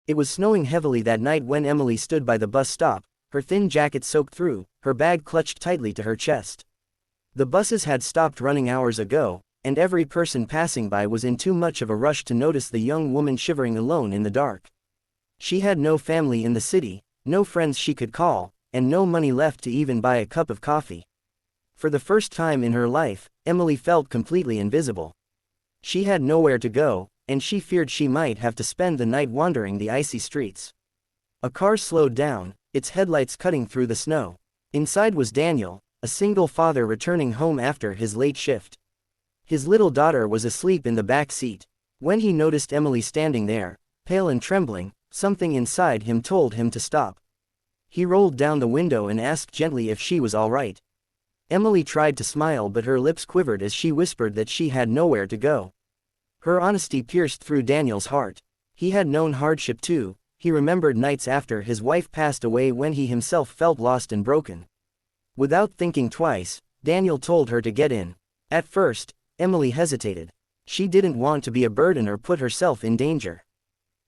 It was snowing heavily that night when Emily stood by the bus stop, her thin jacket soaked through, her bag clutched tightly to her chest. The buses had stopped running hours ago, and every person passing by was in too much of a rush to notice the young woman shivering alone in the dark. She had no family in the city, no friends she could call, and no money left to even buy a cup of coffee. For the first time in her life, Emily felt completely invisible. She had nowhere to go, and she feared she might have to spend the night wandering the icy streets. A car slowed down, its headlights cutting through the snow. Inside was Daniel, a single father returning home after his late shift. His little daughter was asleep in the back seat. When he noticed Emily standing there, pale and trembling, something inside him told him to stop. He rolled down the window and asked gently if she was all right. Emily tried to smile, but her lips quivered as she whispered that she had nowhere to go. Her honesty pierced through Daniel's heart. He had known hardship too. He remembered nights after his wife passed away when he himself felt lost and broken. Without thinking twice, Daniel told her to get in. At first, Emily hesitated. She didn't want to be a burden or put herself in danger.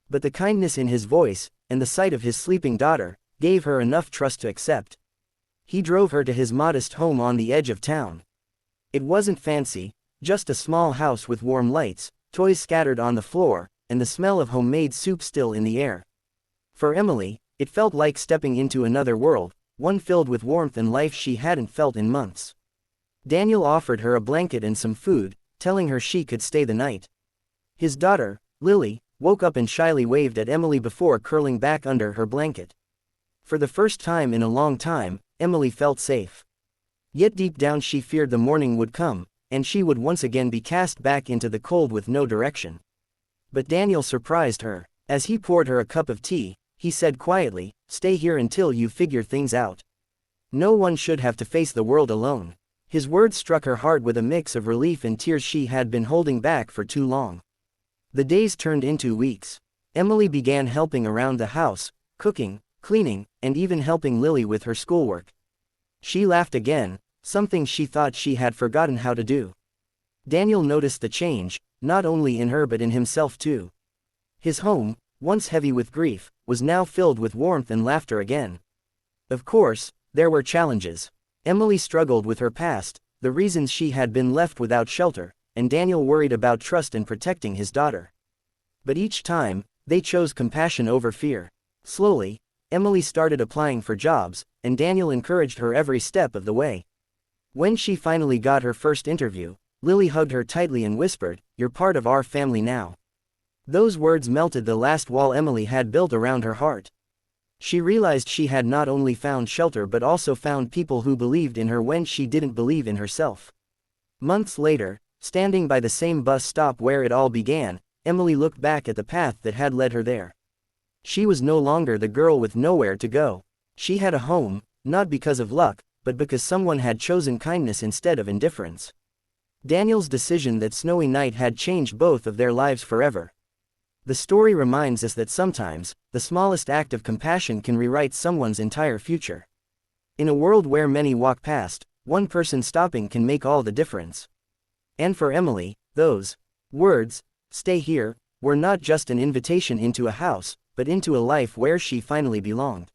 But the kindness in his voice, and the sight of his sleeping daughter, gave her enough trust to accept. He drove her to his modest home on the edge of town. It wasn't fancy, just a small house with warm lights, toys scattered on the floor, and the smell of homemade soup still in the air. For Emily, it felt like stepping into another world, one filled with warmth and life she hadn't felt in months. Daniel offered her a blanket and some food, telling her she could stay the night. His daughter, Lily, woke up and shyly waved at Emily before curling back under her blanket. For the first time in a long time, Emily felt safe. Yet deep down she feared the morning would come, and she would once again be cast back into the cold with no direction. But Daniel surprised her. As he poured her a cup of tea, he said quietly, "Stay here until you figure things out. No one should have to face the world alone." His words struck her heart with a mix of relief and tears she had been holding back for too long. The days turned into weeks. Emily began helping around the house, cooking, cleaning, and even helping Lily with her schoolwork. She laughed again, something she thought she had forgotten how to do. Daniel noticed the change, not only in her but in himself too. His home, once heavy with grief, was now filled with warmth and laughter again. Of course, there were challenges. Emily struggled with her past, the reasons she had been left without shelter, and Daniel worried about trust and protecting his daughter. But each time, they chose compassion over fear. Slowly, Emily started applying for jobs, and Daniel encouraged her every step of the way. When she finally got her first interview, Lily hugged her tightly and whispered, "You're part of our family now." Those words melted the last wall Emily had built around her heart. She realized she had not only found shelter but also found people who believed in her when she didn't believe in herself. Months later, standing by the same bus stop where it all began, Emily looked back at the path that had led her there. She was no longer the girl with nowhere to go. She had a home, not because of luck, but because someone had chosen kindness instead of indifference. Daniel's decision that snowy night had changed both of their lives forever. The story reminds us that sometimes, the smallest act of compassion can rewrite someone's entire future. In a world where many walk past, one person stopping can make all the difference. And for Emily, those words, "Stay here," were not just an invitation into a house, but into a life where she finally belonged.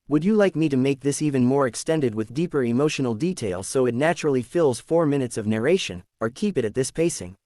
Would you like me to make this even more extended with deeper emotional detail so it naturally fills 4 minutes of narration, or keep it at this pacing?